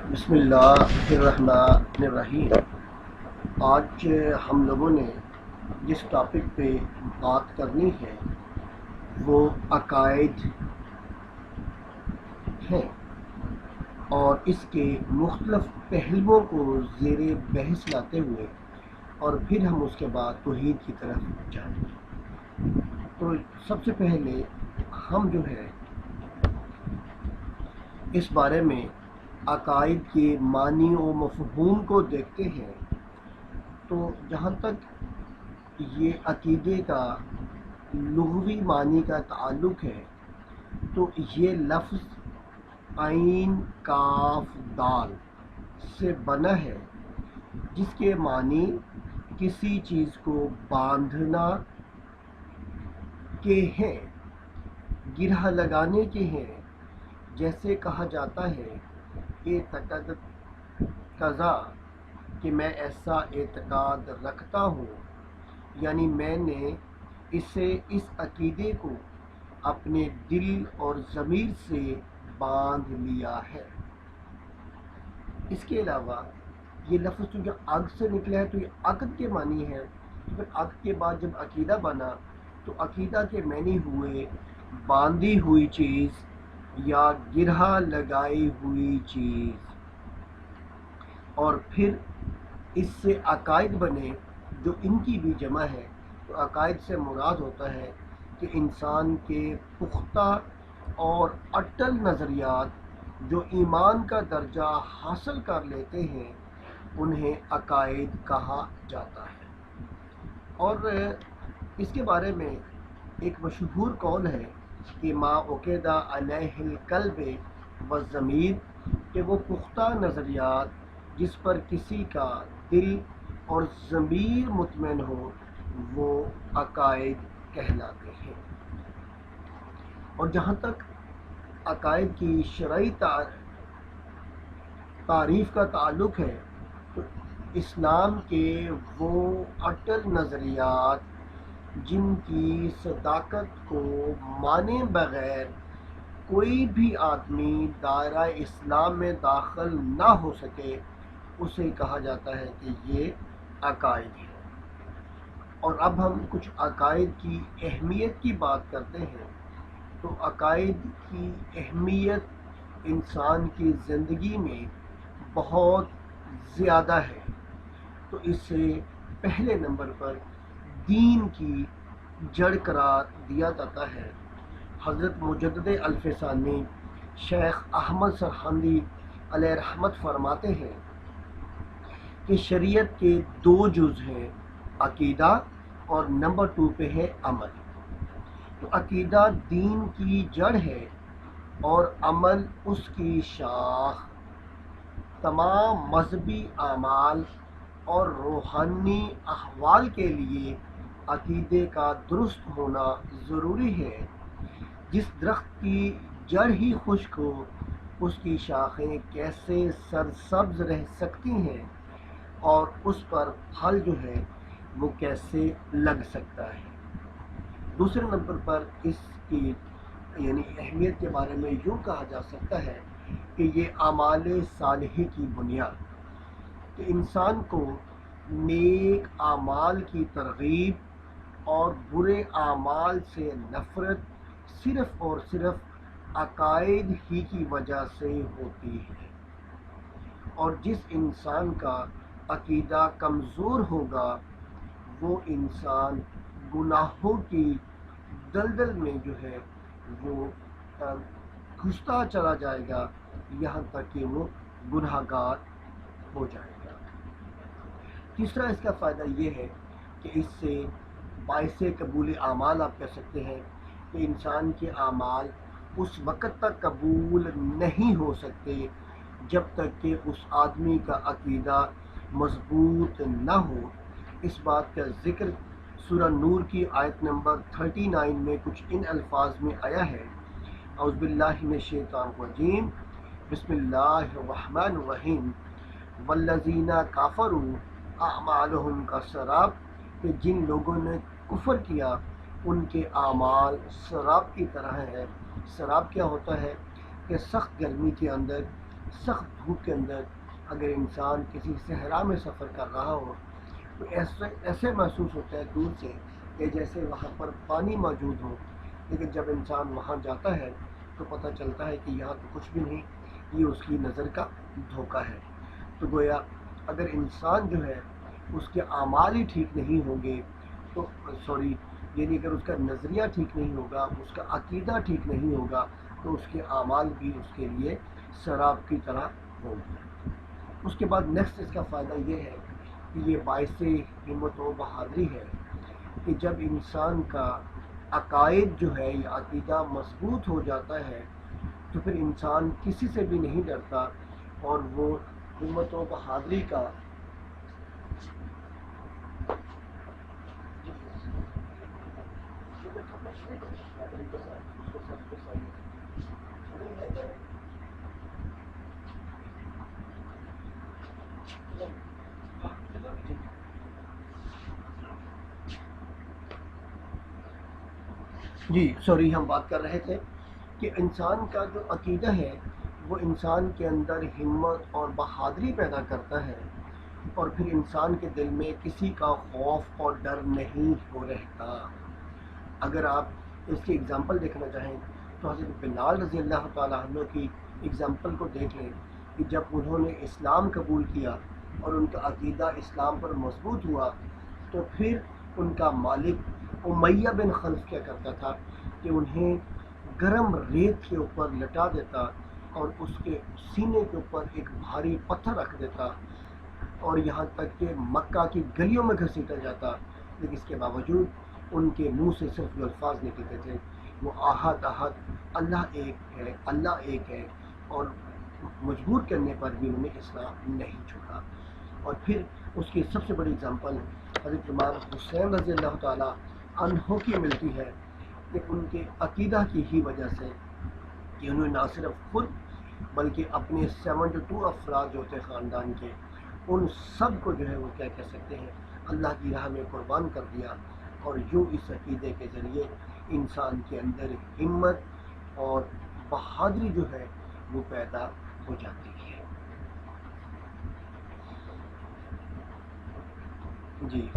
بسم اللہ الرحمن الرحیم۔ آج ہم لوگوں نے جس ٹاپک پہ بات کرنی ہے وہ عقائد ہیں اور اس کے مختلف پہلوؤں کو زیر بحث لاتے ہوئے اور پھر ہم اس کے بعد توحید کی طرف جائیں گے۔ تو سب سے پہلے ہم جو ہے اس بارے میں عقائد کے معنی و مفہوم کو دیکھتے ہیں۔ تو جہاں تک یہ عقیدے کا لغوی معنی کا تعلق ہے تو یہ لفظ عین کاف دال سے بنا ہے، جس کے معنی کسی چیز کو باندھنا کے ہیں، گرہ لگانے کے ہیں۔ جیسے کہا جاتا ہے اعتقاد قضا کہ میں ایسا اعتقاد رکھتا ہوں، یعنی میں نے اس عقیدے کو اپنے دل اور ضمیر سے باندھ لیا ہے۔ اس کے علاوہ یہ لفظ چونکہ عقد سے نکلا ہے تو یہ عقد کے معنی ہے، پھر عقد کے بعد جب عقیدہ بنا تو عقیدہ کے معنی ہوئے باندھی ہوئی چیز یا گرہ لگائی ہوئی چیز، اور پھر اس سے عقائد بنے جو ان کی بھی جمع ہے۔ تو عقائد سے مراد ہوتا ہے کہ انسان کے پختہ اور اٹل نظریات جو ایمان کا درجہ حاصل کر لیتے ہیں انہیں عقائد کہا جاتا ہے۔ اور اس کے بارے میں ایک مشہور قول ہے کہ ما عقد علیہ القلب والضمیر، کہ وہ پختہ نظریات جس پر کسی کا دل اور ضمیر مطمئن ہو وہ عقائد کہلاتے ہیں۔ اور جہاں تک عقائد کی شرعی تعریف کا تعلق ہے تو اسلام کے وہ اٹل نظریات جن کی صداقت کو مانے بغیر کوئی بھی آدمی دائرہ اسلام میں داخل نہ ہو سکے، اسے کہا جاتا ہے کہ یہ عقائد ہے۔ اور اب ہم کچھ عقائد کی اہمیت کی بات کرتے ہیں۔ تو عقائد کی اہمیت انسان کی زندگی میں بہت زیادہ ہے۔ تو اس سے پہلے نمبر پر دین کی جڑ قرار دیا جاتا ہے۔ حضرت مجدد الفسانی شیخ احمد سرہندی علیہ رحمت فرماتے ہیں کہ شریعت کے دو جز ہیں، عقیدہ اور نمبر 2 پہ ہے عمل۔ تو عقیدہ دین کی جڑ ہے اور عمل اس کی شاخ۔ تمام مذہبی اعمال اور روحانی احوال کے لیے عقیدے کا درست ہونا ضروری ہے۔ جس درخت کی جڑ ہی خشک ہو اس کی شاخیں کیسے سرسبز رہ سکتی ہیں اور اس پر پھل جو ہے وہ کیسے لگ سکتا ہے۔ دوسرے نمبر پر اس کی یعنی اہمیت کے بارے میں یوں کہا جا سکتا ہے کہ یہ اعمال صالحہ کی بنیاد، کہ انسان کو نیک اعمال کی ترغیب اور برے اعمال سے نفرت صرف اور صرف عقائد ہی کی وجہ سے ہوتی ہے۔ اور جس انسان کا عقیدہ کمزور ہوگا وہ انسان گناہوں کی دلدل میں جو ہے وہ گھستا چلا جائے گا، یہاں تک کہ وہ گناہ گار ہو جائے گا۔ تیسرا اس کا فائدہ یہ ہے کہ اس سے باعث قبول اعمال آپ کہہ سکتے ہیں کہ انسان کے اعمال اس وقت تک قبول نہیں ہو سکتے جب تک کہ اس آدمی کا عقیدہ مضبوط نہ ہو۔ اس بات کا ذکر سورہ نور کی آیت نمبر 39 میں کچھ ان الفاظ میں آیا ہے، اعوذ باللہ من الشیطان الرجیم، بسم اللہ الرحمن الرحیم، والذین کفروا اعمالہم کسراب، کہ جن لوگوں نے کفر کیا ان کے اعمال سراب کی طرح ہے۔ سراب کیا ہوتا ہے کہ سخت گرمی کے اندر سخت دھوپ کے اندر اگر انسان کسی صحرا میں سفر کر رہا ہو تو ایسے محسوس ہوتا ہے دور سے کہ جیسے وہاں پر پانی موجود ہو، لیکن جب انسان وہاں جاتا ہے تو پتہ چلتا ہے کہ یہاں تو کچھ بھی نہیں، یہ اس کی نظر کا دھوکہ ہے۔ تو گویا اگر انسان جو ہے اس کے اعمال ہی ٹھیک نہیں ہوں گے تو سوری یعنی اگر اس کا نظریہ ٹھیک نہیں ہوگا، اس کا عقیدہ ٹھیک نہیں ہوگا، تو اس کے اعمال بھی اس کے لیے شراب کی طرح ہوں گے۔ اس کے بعد نیکسٹ اس کا فائدہ یہ ہے کہ یہ باعث ہمت و بہادری ہے کہ جب انسان کا عقائد جو ہے یا عقیدہ مضبوط ہو جاتا ہے تو پھر انسان کسی سے بھی نہیں ڈرتا، اور وہ ہمت و بہادری کا جی سوری ہم بات کر رہے تھے کہ انسان کا جو عقیدہ ہے وہ انسان کے اندر ہمت اور بہادری پیدا کرتا ہے، اور پھر انسان کے دل میں کسی کا خوف اور ڈر نہیں ہو رہتا۔ اگر آپ اس کی اگزامپل دیکھنا چاہیں تو حضرت بلال رضی اللہ تعالیٰ عنہ کی اگزامپل کو دیکھ لیں کہ جب انہوں نے اسلام قبول کیا اور ان کا عقیدہ اسلام پر مضبوط ہوا تو پھر ان کا مالک امیہ بن خلف کیا کرتا تھا کہ انہیں گرم ریت کے اوپر لٹا دیتا اور اس کے سینے کے اوپر ایک بھاری پتھر رکھ دیتا، اور یہاں تک کہ مکہ کی گلیوں میں گھسیٹا جاتا، لیکن اس کے باوجود ان کے منہ سے صرف یہ الفاظ نکلتے تھے، وہ احد احد، اللہ ایک ہے، اللہ ایک ہے، اور مجبور کرنے پر بھی انہوں نے اسلام نہیں چھوڑا۔ اور پھر اس کی سب سے بڑی اگزامپل حضرت امام حسین رضی اللہ تعالیٰ عنہ کی ملتی ہے کہ ان کے عقیدہ کی ہی وجہ سے کہ انہوں نے نہ صرف خود بلکہ اپنے 72 افراد جو تھے خاندان کے، ان سب کو جو ہے وہ کیا کہہ سکتے ہیں اللہ کی راہ میں قربان کر دیا، اور یوں اس عقیدے کے ذریعے انسان کے اندر ہمت اور بہادری جو ہے وہ پیدا ہو جاتی ہے۔ جی